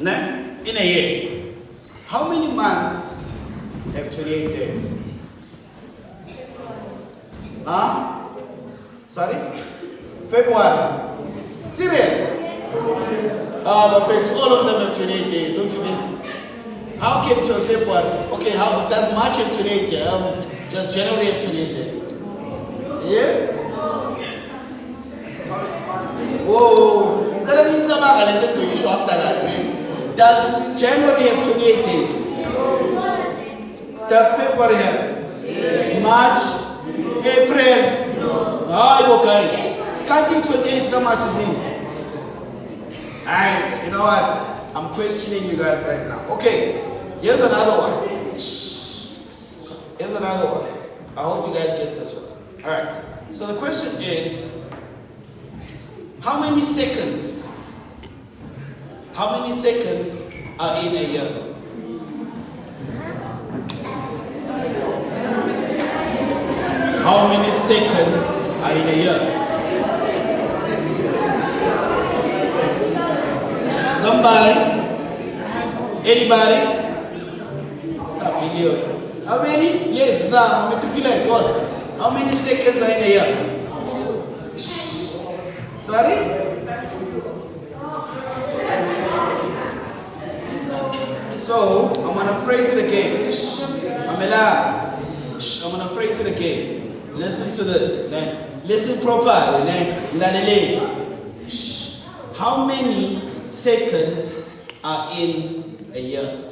Ne? In a year. How many months have 28 days? Huh? Sorry? February. Serious? But friends, all of them have 28 days, don't you think? How came to February? Okay, how does March have 28 days? Just January have 28 days? Yeah? Whoa. Does January have 28 days? Does February have? March? April? Oh, guys. Counting 28, how much is me? Alright, you know what? I'm questioning you guys right now. Okay, here's another one. Here's another one. I hope you guys get this one. Alright, so the question is, how many seconds are in a year? How many seconds are in a year? Somebody? Anybody? A million. How many? Yes, sir. How many seconds are in a year? Sorry? So, I'm going to phrase it again. I'm going to phrase it again. Listen to this. Listen properly. How many seconds are in a year?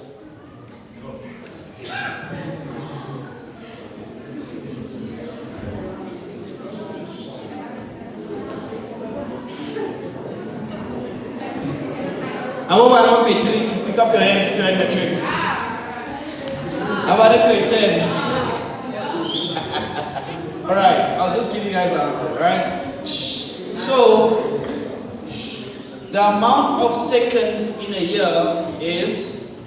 I want to be trick. Pick up your hands if you're in the trick. I want to pretend. Alright, I'll just give you guys the answer. Alright? So, the amount of seconds in a year is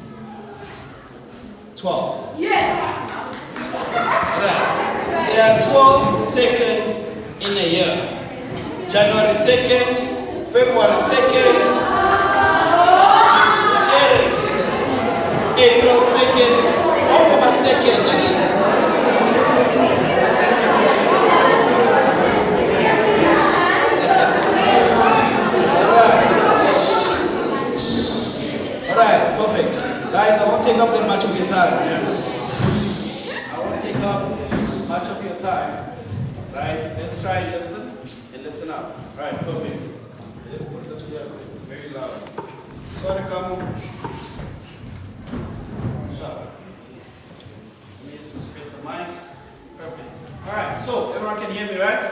12. Yes! Right. There are 12 seconds in a year. January 2nd, February 2nd, April 2nd, October 2nd, Alright, perfect. Guys, I won't take up that much of your time. I won't take up much of your time. Right, let's try and listen up. Right, perfect. Let's put this here because it's very loud. Sorry, Kamu. The mic. Perfect. Alright, so everyone can hear me, right?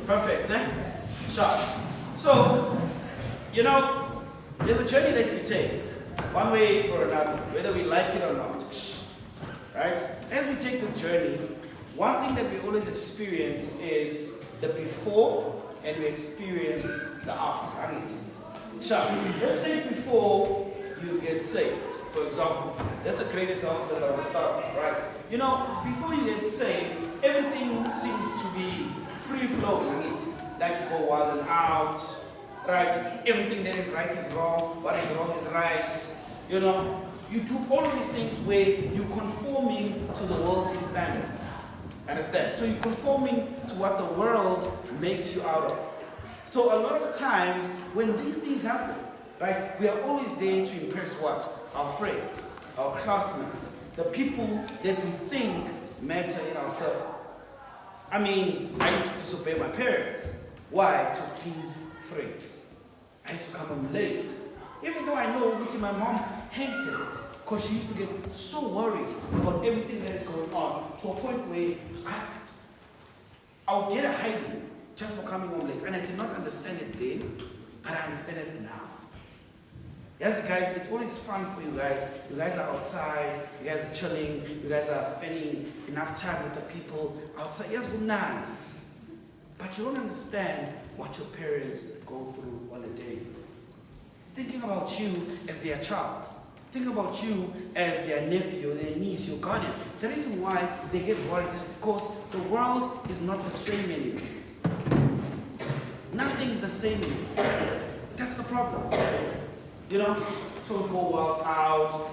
Perfect. Sharp. So, you know, there's a journey that we take, one way or another, whether we like it or not. Right? As we take this journey, one thing that we always experience is the before and we experience the after. Sharp. Let's say before you get saved. For example, that's a great example that I want to start with, right? You know, before you get saved, everything seems to be free-flowing. Like you go wild and out, right? Everything that is right is wrong, what is wrong is right. You know, you do all of these things where you're conforming to the worldly standards. Understand? So you're conforming to what the world makes you out of. So a lot of times, when these things happen, right, we are always there to impress what? Our friends, our classmates, the people that we think matter in our circle. I mean, I used to disobey my parents. Why? To please friends. I used to come home late. Even though I know which my mom hated it, because she used to get so worried about everything that is going on, to a point where I would get a hiding just for coming home late. And I did not understand it then, but I understand it now. Yes, guys, it's always fun for you guys. You guys are outside, you guys are chilling, you guys are spending enough time with the people outside. Yes, good night. But you don't understand what your parents go through on a day. Thinking about you as their child. Think about you as their nephew, their niece, your guardian. The reason why they get worried is because the world is not the same anymore. Nothing is the same anymore. That's the problem. You know? So we go out.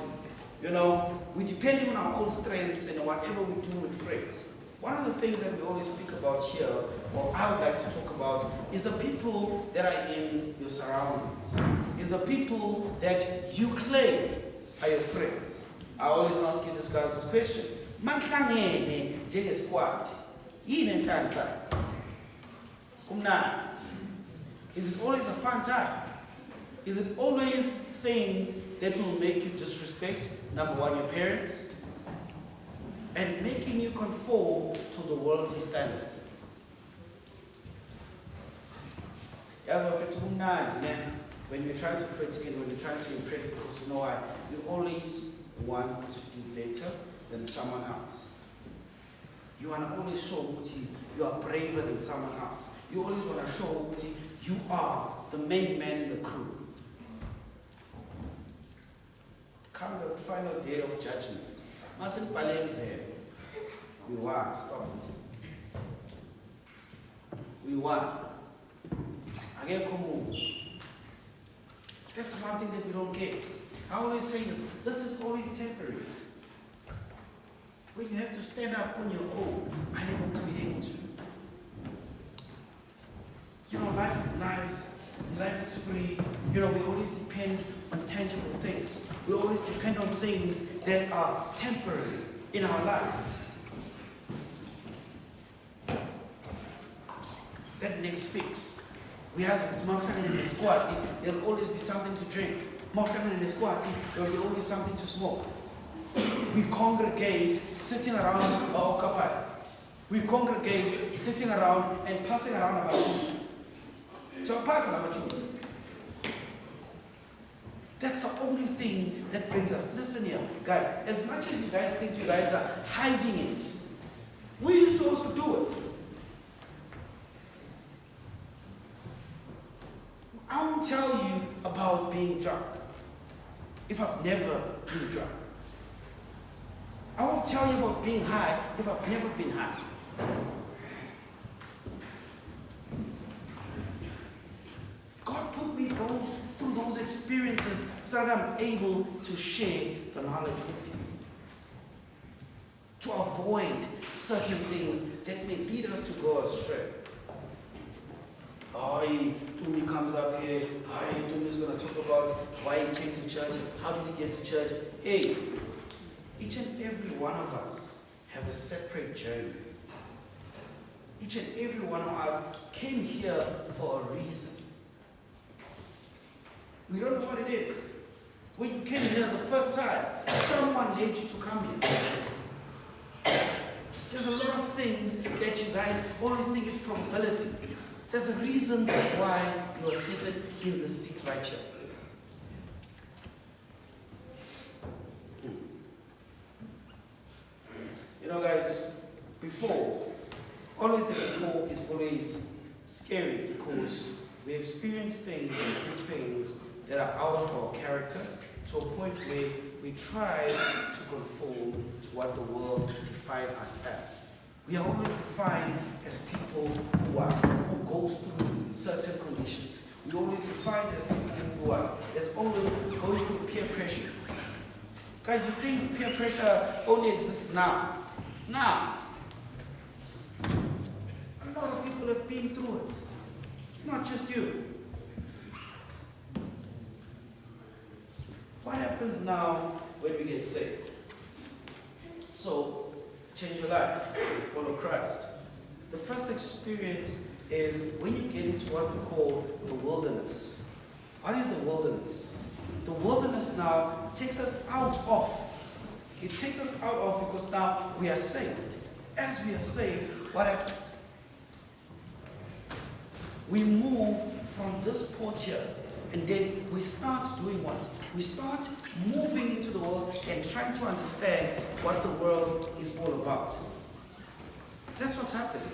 You know, we're depending on our own strengths and whatever we do with friends. One of the things that we always speak about here, or I would like to talk about, is the people that are in your surroundings. Is the people that you claim are your friends. I always ask you this guys this question. Manhlangene njengesquad. Yini enhlanza? Kumnandi. Is it always a fun time? Is it always things that will make you disrespect, number one, your parents, and making you conform to the worldly standards? When you're trying to fit in, when you're trying to impress, because you know why? You always want to do better than someone else. You want to always show you are braver than someone else. You always want to show you are the main man in the crew. Come the final day of judgment. Mustn't balance here. We won. Stop it. We won. Again, come on. That's one thing that we don't get. I always say this is always temporary. When you have to stand up on your own, I am going to be able to. You know, life is nice, life is free. You know, we always depend on tangible things. We always depend on things that are temporary in our lives. That next fix. We have Markham in the squad, there'll always be something to drink. Markham in the squad, there'll be always something to smoke. We congregate sitting around our kapai. We congregate sitting around and passing around about truth. So passing about truth. That's the only thing that brings us. Listen here, guys. As much as you guys think you guys are hiding it, we used to also do it. I won't tell you about being drunk if I've never been drunk. I won't tell you about being high if I've never been high. God put me through those experiences so that I'm able to share the knowledge with you. To avoid certain things that may lead us to go astray. Tumi comes up here. Tumi's going to talk about why he came to church. How did he get to church? Hey, each and every one of us have a separate journey. Each and every one of us came here for a reason. We don't know what it is. When you came here the first time, someone led you to come here. There's a lot of things that you guys always think is probability. There's a reason why you are seated in the seat right here. You know, guys, always the before is always scary because we experience things and do things that are out of our character to a point where we try to conform to what the world defines us as. We are always defined as people who goes through certain conditions. We always defined as people that's always going through peer pressure. Guys, you think peer pressure only exists now? Now. A lot of people have been through it. It's not just you. What happens now when we get saved? So, change your life, you follow Christ. The first experience is when you get into what we call the wilderness. What is the wilderness? The wilderness now takes us out of. It takes us out of because now we are saved. As we are saved, what happens? We move from this port here, and then we start doing what? We start moving into the world and trying to understand what the world is all about. That's what's happening.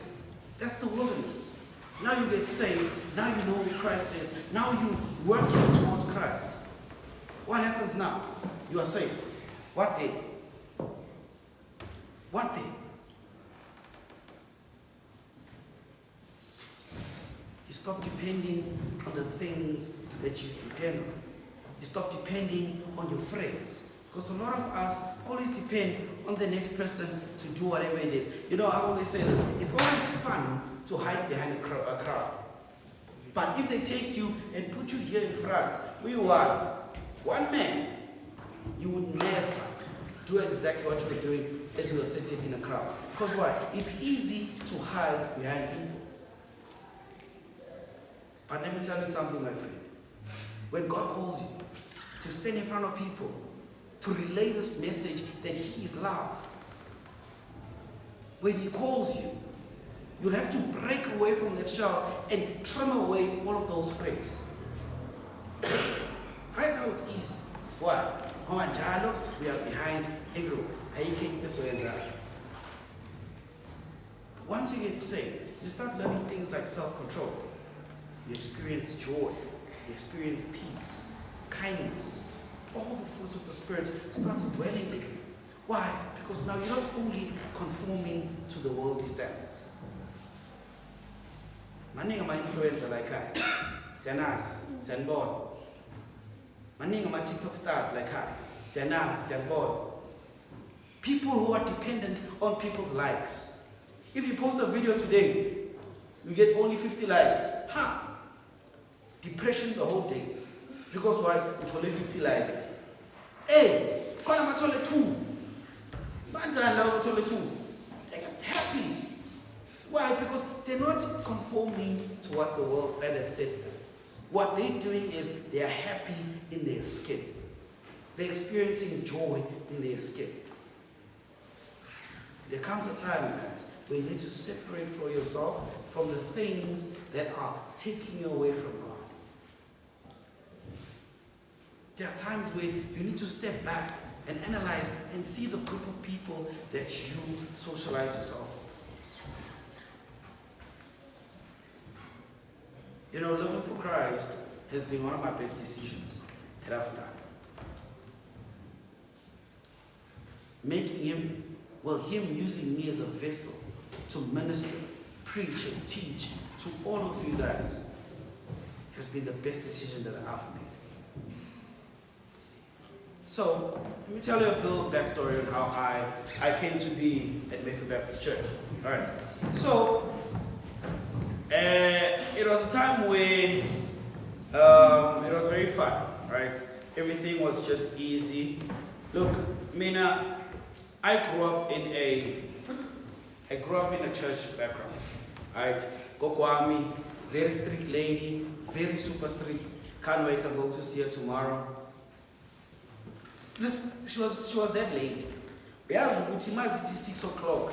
That's the wilderness. Now you get saved. Now you know who Christ is. Now you're working towards Christ. What happens now? You are saved. What then? What then? You stop depending on the things that you used to depend on. You stop depending on your friends. Because a lot of us always depend on the next person to do whatever it is. You know, I always say this, it's always fun to hide behind a crowd. But if they take you and put you here in front, where you are, one man, you would never do exactly what you were doing as you were sitting in a crowd. Because why? It's easy to hide behind people. But let me tell you something, my friend. When God calls you to stand in front of people, to relay this message that He is love, when He calls you, you'll have to break away from that shell and trim away all of those friends. Right now it's easy. Why? We are behind everyone. Once you get saved, you start learning things like self-control. You experience joy. You experience peace, kindness. All the fruits of the Spirit starts dwelling in you. Why? Because now you're not only conforming to the worldly standards. Many of my influencers like I, Sianas, Sianbon. Many of my TikTok stars like I, Sianas, Sianbon. People who are dependent on people's likes. If you post a video today, you get only 50 likes. Depression the whole day. Because why? It's only 50 likes. Hey, I'm only 2. They get happy. Why? Because they're not conforming to what the world standard sets them. What they're doing is they are happy in their skin. They're experiencing joy in their skin. There comes a time, guys, where you need to separate for yourself from the things that are taking you away from God. There are times where you need to step back and analyze and see the group of people that you socialize yourself with. You know, living for Christ has been one of my best decisions that I've done. Him using me as a vessel to minister, preach, and teach to all of you guys has been the best decision that I've made. So, let me tell you a little backstory on how I came to be at Mayfield Baptist Church. Alright. So, it was a time where it was very fun, right? Everything was just easy. Look, Mina, I grew up in a church background, right? Gokwami, very strict lady, very super strict. Can't wait to go to see her tomorrow. She was that lady. We have Utimaziti 6 o'clock.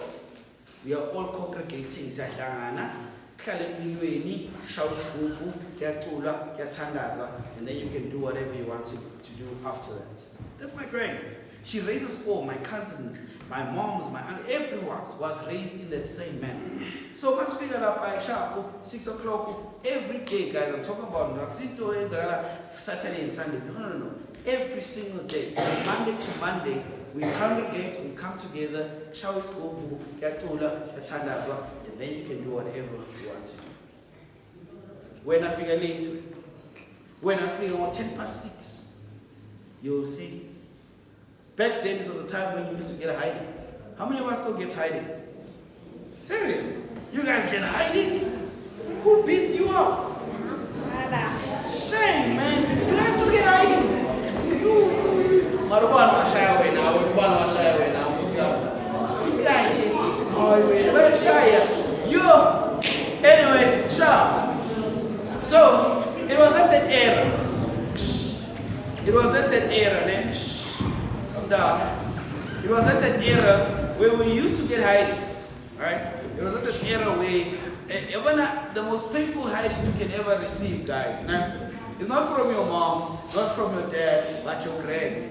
We are all congregating. And then you can do whatever you want to do after that. That's my granny. She raises all my cousins, my moms, my aunt, everyone was raised in that same manner. So must figure out by sharp 6 o'clock every day, guys. I'm talking about Saturday and Sunday. No. Every single day, Monday to Monday, we congregate, we come together, shall school, and then you can do whatever you want to do. When I figure late, when I figure on 6:10, you'll see. Back then, it was a time when you used to get hiding. How many of us still get hiding? Serious? You guys get hiding? Who beats you up? Shame, man. You guys still get hiding. Anyways, sharp. So it was at that era. Come down. It was at that era where we used to get hidings. Right? It was at that era where the most painful hiding you can ever receive, guys. Now, it's not from your mom, not from your dad, but your granny.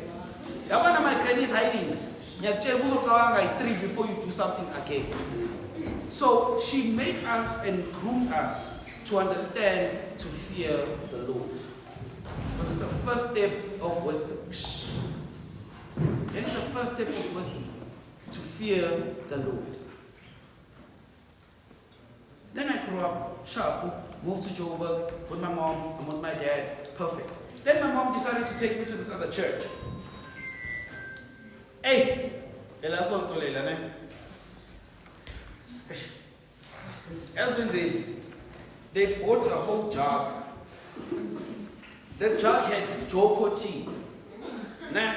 One of my granny's hidings. You 3 before you do something again. So she made us and groomed us to understand, to fear the Lord. Because it's the first step of wisdom. It's the first step of wisdom, to fear the Lord. Then I grew up sharp, moved to Joburg with my mom and with my dad. Perfect. Then my mom decided to take me to this other church. Hey, as been said, they bought a whole jug. The jug had Joko tea. Nah,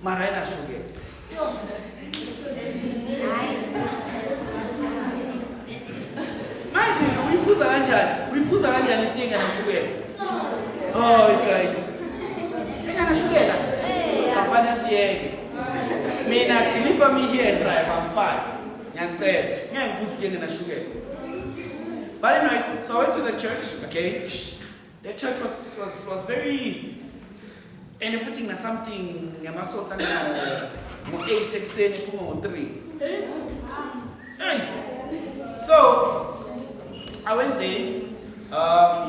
Marina sugar. Mind you, we put a thing and sugar. Oh, guys. Hang on, sugar. Campana sieg. Mina, deliver me here, drive. I'm fine. But anyways, so I went to the church, okay? The church was very benefiting something, 8 So I went there.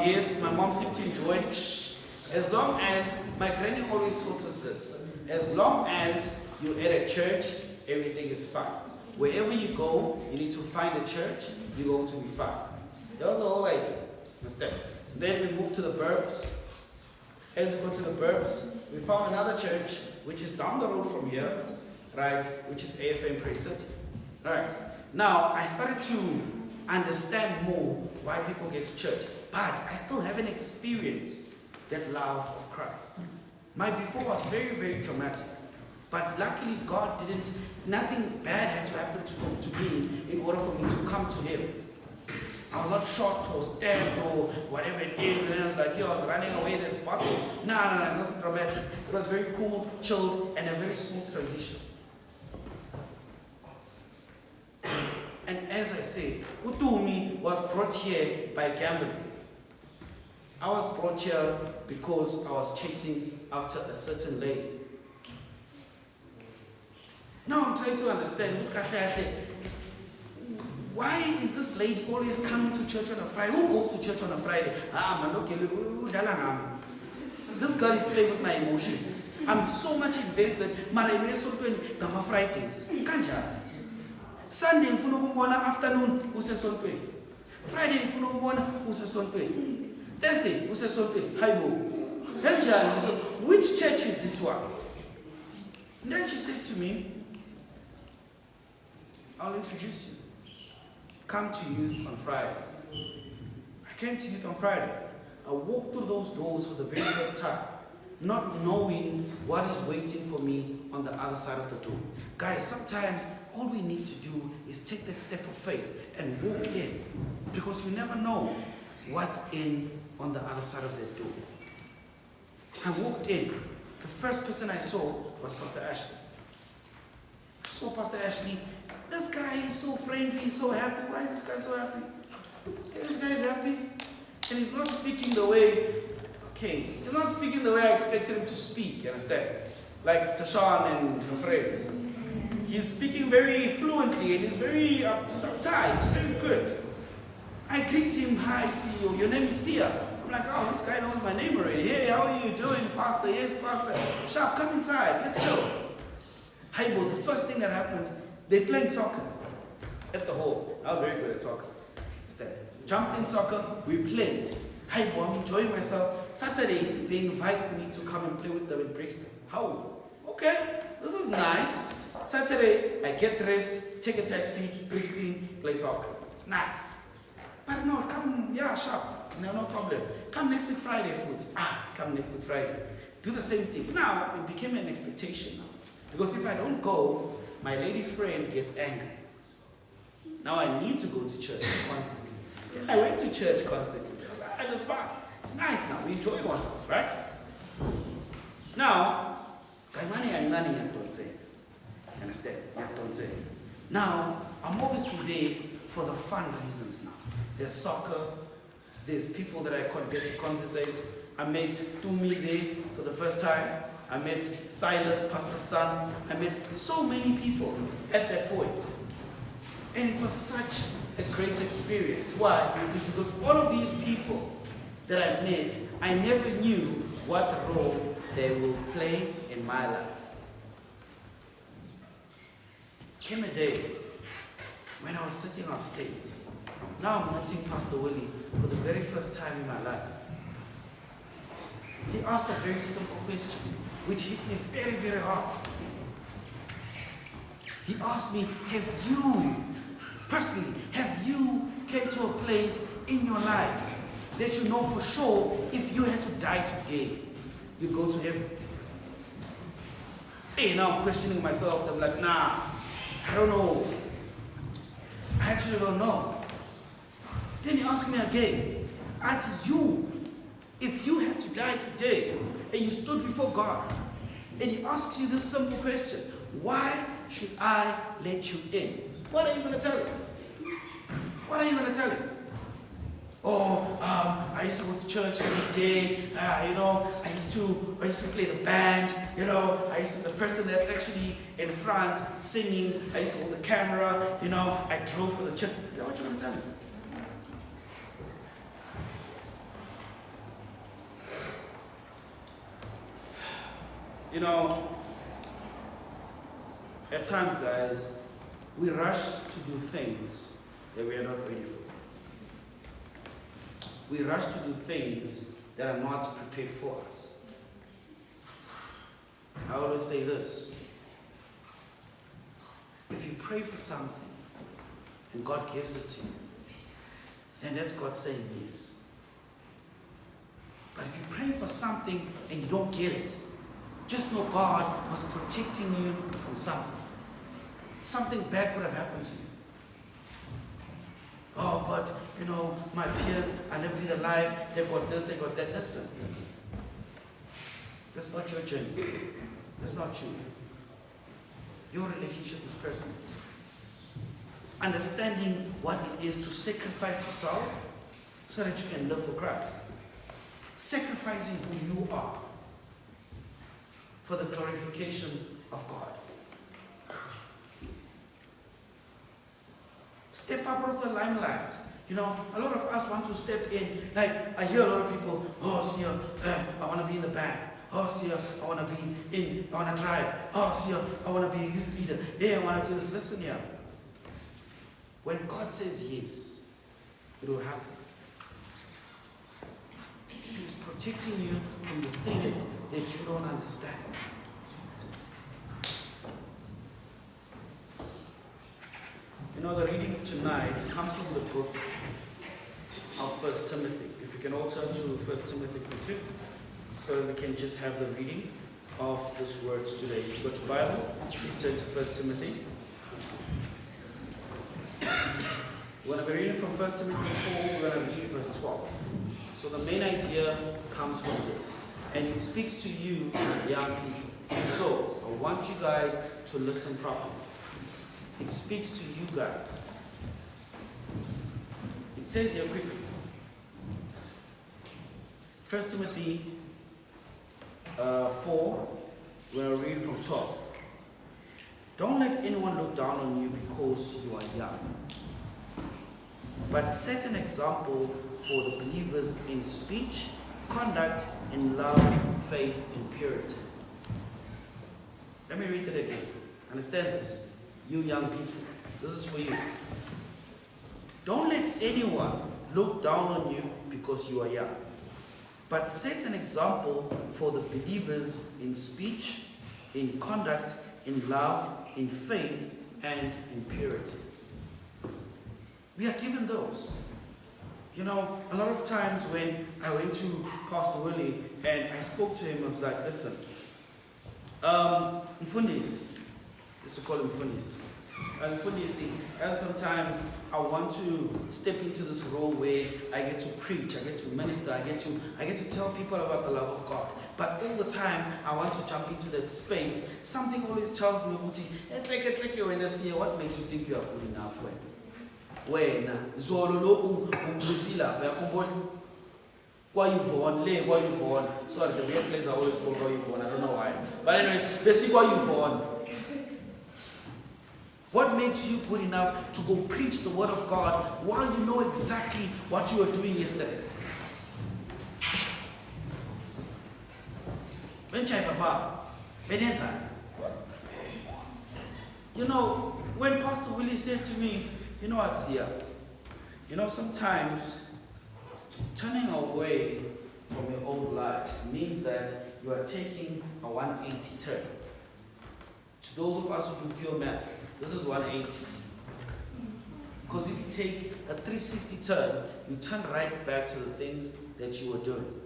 Yes, my mom seemed to enjoy it. As long as my granny always taught us this, as long as you're at a church, everything is fine. Wherever you go, you need to find a church, you're going to be fine. That was the whole idea. Understand? Then we moved to the burbs. As we go to the burbs, we found another church which is down the road from here, right? Which is AFM Praise City. Right. Now I started to understand more why people get to church, but I still haven't experienced that love of Christ. My before was very, very traumatic. But luckily God didn't, nothing bad had to happen to me in order for me to come to Him. I was not shot or stabbed or whatever it is, and then I was like, yo, I was running away, there's bottle. No, it wasn't traumatic. It was very cool, chilled, and a very smooth transition. And as I said, Utumi was brought here by gambling. I was brought here because I was chasing after a certain lady. Now I'm trying to understand, why is this lady always coming to church on a Friday? Who goes to church on a Friday? This girl is playing with my emotions. I'm so much invested. Fridays. Sunday, afternoon, Friday, Thursday, which church is this one? And then she said to me, I'll introduce you. Come to youth on Friday. I came to youth on Friday. I walked through those doors for the very first time, not knowing what is waiting for me on the other side of the door. Guys, sometimes all we need to do is take that step of faith and walk in, because you never know what's in on the other side of that door. I walked in. The first person I saw was Pastor Ashley. I saw Pastor Ashley. This guy is so friendly, so happy. Why is this guy so happy? This guy is happy. And he's not speaking the way, he's not speaking the way I expected him to speak, you understand? Like Tashawn and her friends. He's speaking very fluently and he's very subtight, he's very good. I greet him, hi CEO, your name is Sia. I'm like, oh, this guy knows my name already. Hey, how are you doing, Pastor? Yes, Pastor. Sharp, come inside, let's chill. Hey, bro, the first thing that happens, they're playing soccer at the hall. I was very good at soccer. Jumped in soccer, we played. Hey, bro, I'm enjoying myself. Saturday, they invite me to come and play with them in Brixton. How? Okay, this is nice. Saturday, I get dressed, take a taxi, Brixton, play soccer. It's nice. But no, come, sharp. No problem. Come next week Friday, food. Come next week Friday. Do the same thing. Now, it became an expectation now. Because if I don't go, my lady friend gets angry. Now I need to go to church constantly. I went to church constantly. I was fine. It's nice now. We enjoy ourselves, right? Now, don't say. Understand? Don't say. Now, I'm obviously there for the fun reasons now. There's soccer. There's people that I get to conversate. I met Tumi there for the first time. I met Silas, Pastor Son. I met so many people at that point. And it was such a great experience. Why? It's because all of these people that I met, I never knew what role they will play in my life. Came a day when I was sitting upstairs. Now I'm meeting Pastor Willie for the very first time in my life. He asked a very simple question, which hit me very, very hard. He asked me, have you came to a place in your life that you know for sure if you had to die today, you'd go to heaven? Hey, now I'm questioning myself. I'm like, nah, I don't know. I actually don't know. Then he asked me again, if you had to die today and you stood before God and he asks you this simple question, why should I let you in? What are you going to tell him? What are you going to tell him? Oh, I used to go to church every day. I used to play the band. The person that's actually in front singing. I used to hold the camera. I drove for the church. Is that what you're going to tell him? At times, guys, we rush to do things that we are not ready for. We rush to do things that are not prepared for us. I always say this. If you pray for something and God gives it to you, then that's God saying yes. But if you pray for something and you don't get it, just know God was protecting you from something. Something bad could have happened to you. Oh, but, my peers are living their life. They got this, they got that. Listen. That's not your journey. That's not you. Your relationship is personal. Understanding what it is to sacrifice yourself so that you can live for Christ. Sacrificing who you are for the glorification of God. Step up out of the limelight. A lot of us want to step in. Like, I hear a lot of people, I want to be in the band. I want to drive. I want to be a youth leader. Yeah, I want to do this. Listen here. When God says yes, it will happen. He's protecting you from the things that you don't understand. The reading tonight comes from the book of 1 Timothy. If you can all turn to 1 Timothy quickly, so we can just have the reading of these words today. If you've got your Bible, please turn to 1 Timothy. We're going to be reading from 1 Timothy 4, we're going to read verse 12. So the main idea comes from this, and it speaks to you, young people. So I want you guys to listen properly. It speaks to you guys. It says here quickly, 1 Timothy 4, we're going to read from 12. Don't let anyone look down on you because you are young, but set an example for the believers in speech, conduct, in love, faith, and purity. Let me read it again. Understand this. You young people, this is for you. Don't let anyone look down on you because you are young, but set an example for the believers in speech, in conduct, in love, in faith, and in purity. We are given those. A lot of times when I went to Pastor Willie and I spoke to him, I was like, listen, Mfundisi, used to call him Mfundisi. And Mfundisi, as sometimes I want to step into this role where I get to preach, I get to minister, I get to tell people about the love of God. But all the time I want to jump into that space. Something always tells me, what makes you think you are good enough? When Zolo loku umbulisila Kwayuvon. Sorry, the weird place I always call Kwayuvon. I don't know why. But anyways, basically Kwayuvon. What makes you good enough to go preach the word of God while you know exactly what you were doing yesterday? When Pastor Willie said to me, Sia, sometimes turning away from your old life means that you are taking a 180 turn. To those of us who do pure maths, this is 180. Because if you take a 360 turn, you turn right back to the things that you were doing.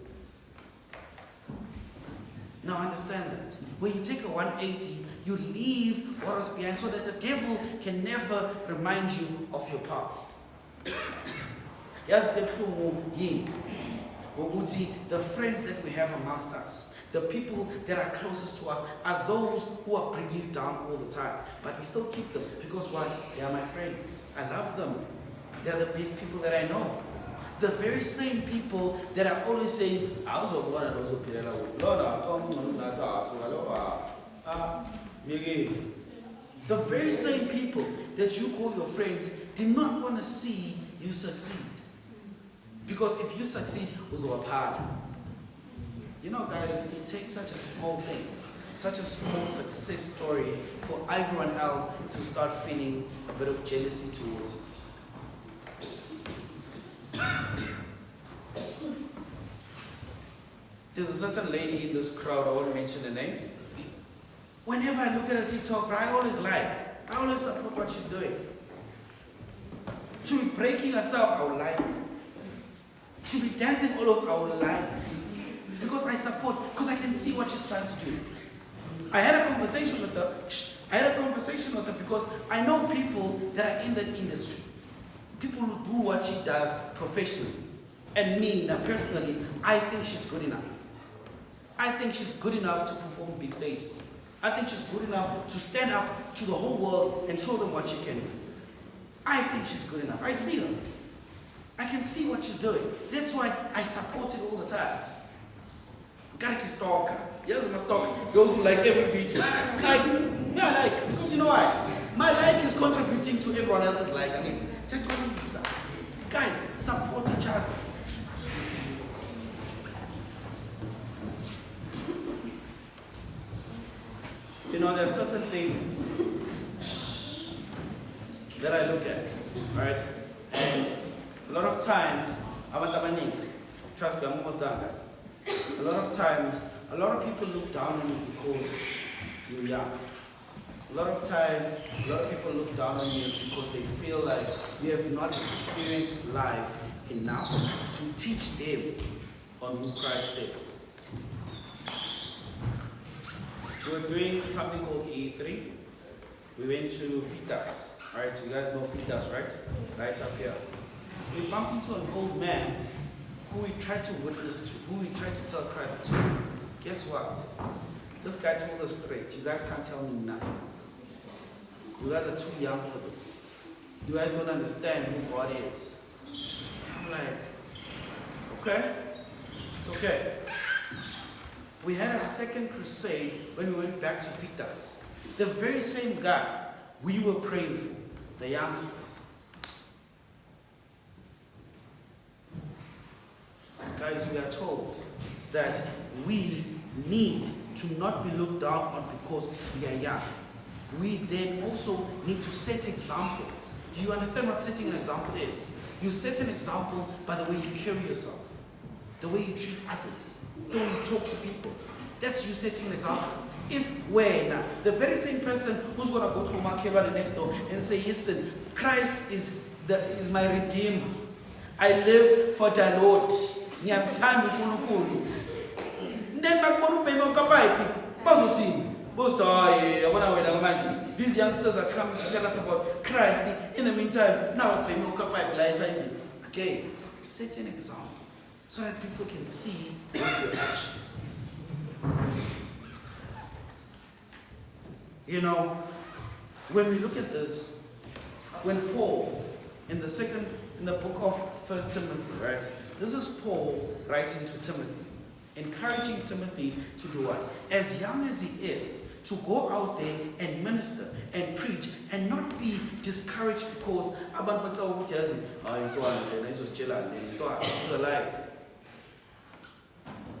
Now understand that. When you take a 180, you leave what was behind so that the devil can never remind you of your past. Yes, the friends that we have amongst us, the people that are closest to us, are those who are bringing you down all the time. But we still keep them because why? They are my friends. I love them. They are the best people that I know. The very same people that are always saying, the very same people that you call your friends do not want to see you succeed. Because if you succeed, you know, guys, it takes such a small thing, such a small success story for everyone else to start feeling a bit of jealousy towards you. There's a certain lady in this crowd, I won't mention the names. Whenever I look at her TikTok, I always support what she's doing. She'll be breaking herself, I will like. She'll be dancing all over, I will like. Because I support, because I can see what she's trying to do. I had a conversation with her because I know people that are in that industry. People who do what she does professionally. And me, now personally, I think she's good enough. I think she's good enough to perform big stages. I think she's good enough to stand up to the whole world and show them what she can do. I think she's good enough. I see her. I can see what she's doing. That's why I support it all the time. Gotta stalker. Yes, I'm a stalker. Those who like every video. Because you know why? My like is contributing to everyone else's like. I need to say, guys, support each other. You know, there are certain things that I look at, right? And a lot of times, trust me, I'm almost done, guys. A lot of times, a lot of people look down on you because you're young. A lot of people look down on you because they feel like you have not experienced life enough to teach them on who Christ is. We're doing something called E3. We went to Fitas, right? So you guys know Fitas, right? Right up here. We bumped into an old man who we tried to witness to, who we tried to tell Christ to. Guess what? This guy told us straight, you guys can't tell me nothing. You guys are too young for this. You guys don't understand who God is. I'm like, okay, it's okay. We had a second crusade when we went back to Fitas. The very same guy we were praying for, the youngsters. Guys, we are told that we need to not be looked down on because we are young. We then also need to set examples. Do you understand what setting an example is? You set an example by the way you carry yourself, the way you treat others, the way you talk to people. That's you setting an example. If when the very same person who's going to go to Makeba next door and say, listen, Christ is my redeemer. I live for the Lord. Then these youngsters are coming to tell us about Christ. In the meantime, now okay, set an example so that people can see what your actions. You know, when we look at this, when Paul in the book of 1 Timothy, right? This is Paul writing to Timothy, encouraging Timothy to do what? As young as he is, to go out there and minister and preach and not be discouraged because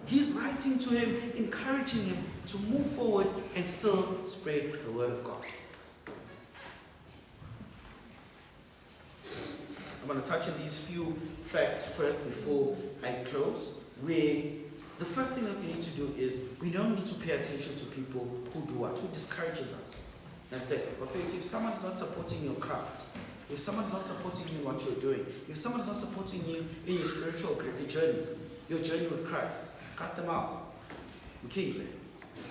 he's writing to him, encouraging him to move forward and still spread the word of God. I'm going to touch on these few facts first before I close. where the first thing that we need to do is we don't need to pay attention to people who do what? Who discourages us. That's that. But if someone's not supporting your craft, if someone's not supporting you in what you're doing, if someone's not supporting you in your spiritual journey, your journey with Christ, cut them out. Okay?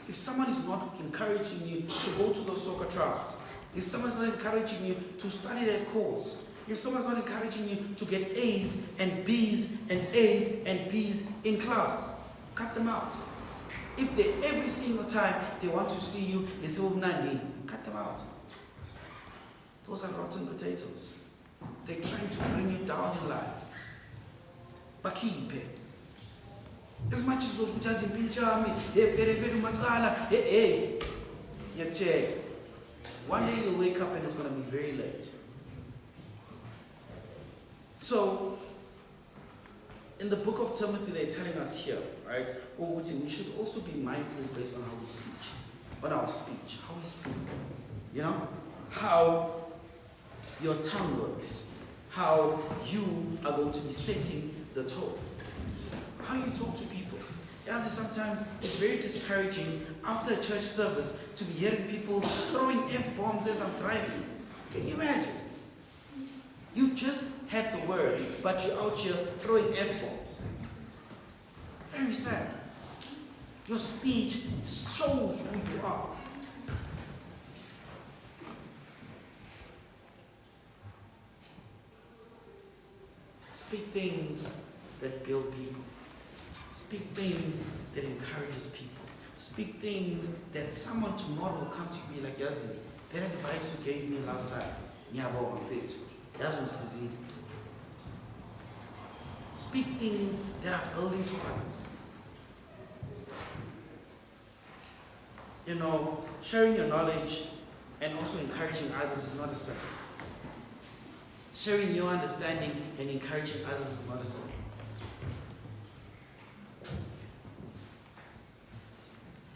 If someone is not encouraging you to go to those soccer trials, if someone's not encouraging you to study that course, if someone's not encouraging you to get A's and B's and A's and B's in class, cut them out. If they every single time they want to see you, they say, cut them out. Those are rotten potatoes. They're trying to bring you down in life. Bakipe. As much as those who just pinchami, very matala, hey. One day you'll wake up and it's going to be very late. So, in the book of Timothy, they're telling us here, right? We should also be mindful based on how we speak, how we speak. You know, how your tongue works, how you are going to be setting the tone, how you talk to people. As sometimes it's very discouraging after a church service to be hearing people throwing F-bombs as I'm driving. Can you imagine? You just had the word, but you're out here throwing F-bombs. Very sad. Your speech shows who you are. Speak things that build people. Speak things that encourages people. Speak things that someone tomorrow will come to you and be like, Yazi, that advice you gave me last time, speak things that are building to others. You know, sharing your knowledge and also encouraging others is not a sin. Sharing your understanding and encouraging others is not a sin.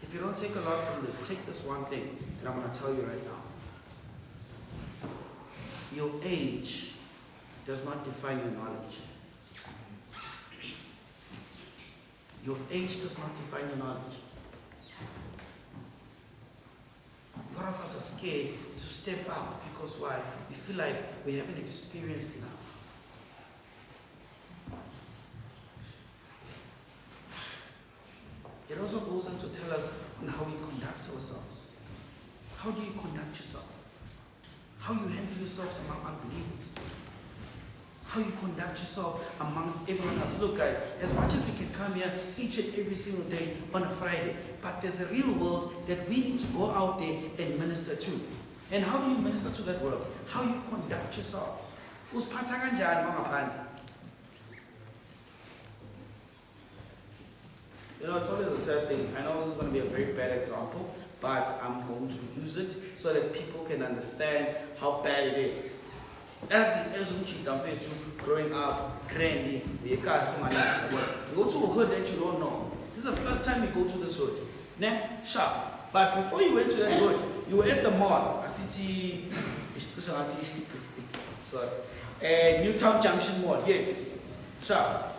If you don't take a lot from this, take this one thing that I'm going to tell you right now. Your age does not define your knowledge. Your age does not define your knowledge. A lot of us are scared to step out because why? We feel like we haven't experienced enough. It also goes on to tell us on how we conduct ourselves. How do you conduct yourself? How you handle yourselves among unbelievers? How you conduct yourself amongst everyone else. Look guys, as much as we can come here each and every single day on a Friday, but there's a real world that we need to go out there and minister to. And how do you minister to that world? How you conduct yourself. You know, it's always a sad thing. I know this is going to be a very bad example, but I'm going to use it so that people can understand how bad it is. As growing up, trendy, you go to a hood that you don't know. This is the first time you go to this hood. Sharp. But before you went to that hood, you were at the mall. Newtown Junction Mall. Yes. Sharp.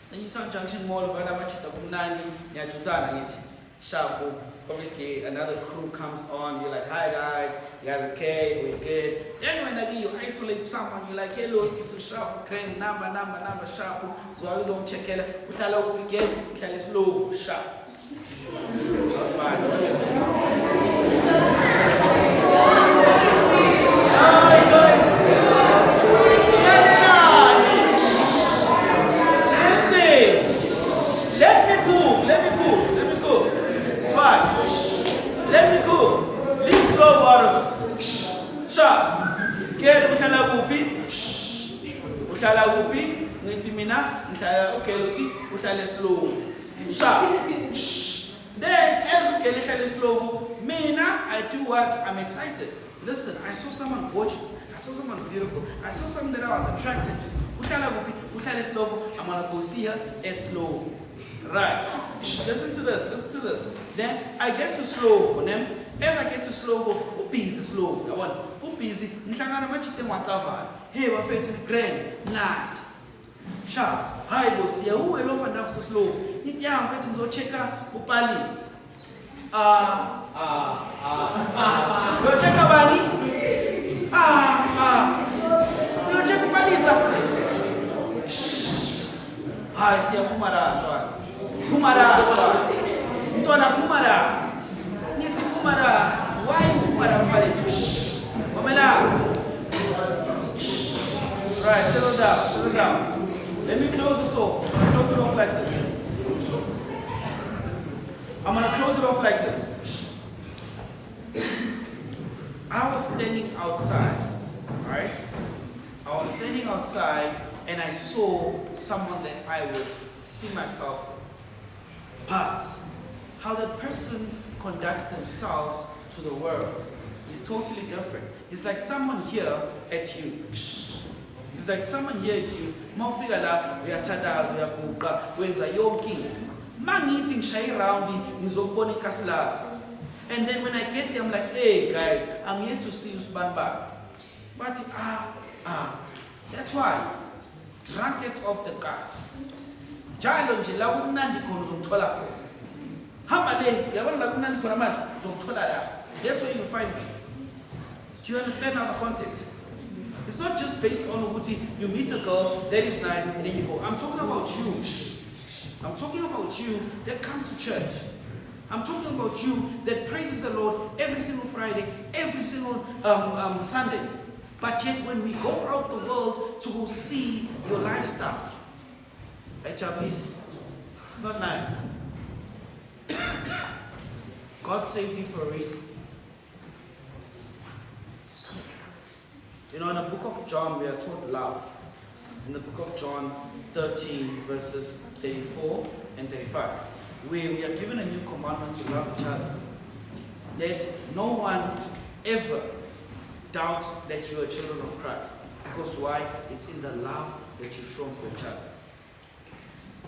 So Newtown Junction Mall, Sharp. Obviously, another crew comes on. You're like, hi guys, you guys okay? We're good. Then when again you isolate someone, you're like, hello, Sisu Sharp, crane, number, Sharp. So I was on check it. We shall open again, we shall slow, Sharp. It's not fun. Hi guys. Let me cook. It's fine. Let me cook. Leave slow waters. Sharp. Get ukhala kuphi? Ukhala kuphi? Ngithi mina ngihlala okay uthi uhlale slow. Sharp. Then as uhlale slow, mina I do what? I'm excited. Listen, I saw someone gorgeous. I saw someone beautiful. I saw someone that I was attracted to. Ukhala kuphi? Uhlale slow. I'm gonna go see her at slow. Right. Listen to this. Then I get to slow for them. As I get to slow, busy slow. I want busy. Hey, we're to grand night. Sharp. Hayi bosi uwe lo fanda kuseslow. Ngithi ya mfethu ngizochecka uPalis. Uyochecka bani? Uyochecka uPalisa. Hayi siyaphuma la. Phuma la. Mntwana phuma la. Ngithi phuma la. Why phuma la uPalis? Mamela. Right, settle down. Let me close this off. I'm gonna close it off like this. I was standing outside, right? I was standing outside and I saw someone that I would see myself with. But how that person conducts themselves to the world is totally different. It's like someone here at youth. It's like someone here at youth. Mawufika la uyathandaza uyaguqa wenza yonke. Mangithi ngishaye round ngizokubona ikasi lakho. And then when I get there I'm like, hey guys, I'm here to see uSbanibani. But that's why drunkard of the gas. Jalo nje la kumnandi khona uzomthola khona. Hamba le yabona la kumnandi khona manje uzomthola la. That's where you find me. Do you understand now the concept? It's not just based on Uguti, you meet a girl, that is nice, and then you go. I'm talking about you. I'm talking about you that comes to church. I'm talking about you that praises the Lord every single Friday, every single Sundays. But yet when we go out the world to go see your lifestyle, please, it's not nice. God saved you for a reason. You know, in the book of John, we are taught love. In the book of John 13, verses 34 and 35, where we are given a new commandment to love each other. Let no one ever doubt that you are children of Christ. Because why? It's in the love that you've shown for each other.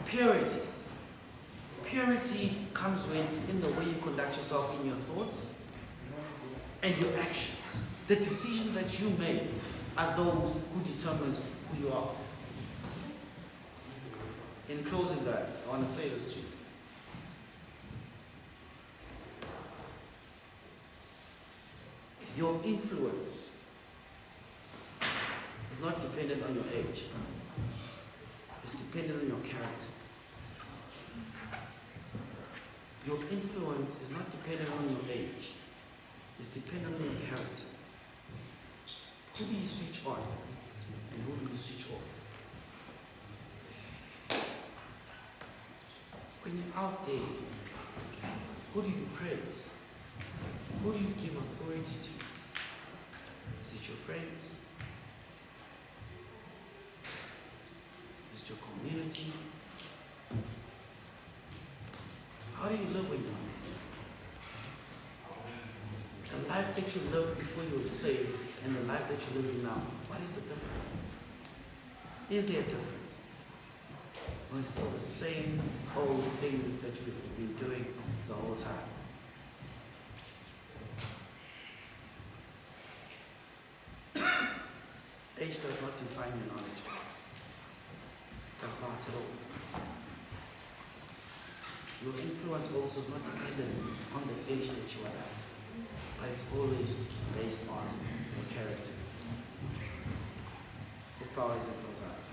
Purity. Purity comes in the way you conduct yourself in your thoughts and your actions. The decisions that you make are those who determine who you are. In closing, guys, I want to say this to you. Your influence is not dependent on your age. It's dependent on your character. Your influence is not dependent on your age. It's dependent on your character. Who do you switch on and who do you switch off? When you're out there, who do you praise? Who do you give authority to? Is it your friends? Is it your community? How do you live when you're the life that you lived before you were saved and the life that you're living now? What is the difference? Is there a difference? Or it's still the same old things that you've been doing the whole time? Age does not define your knowledge, guys. Does not at all. Your influence also is not dependent on the age that you are at, but it's always based on your character. His power is in those eyes.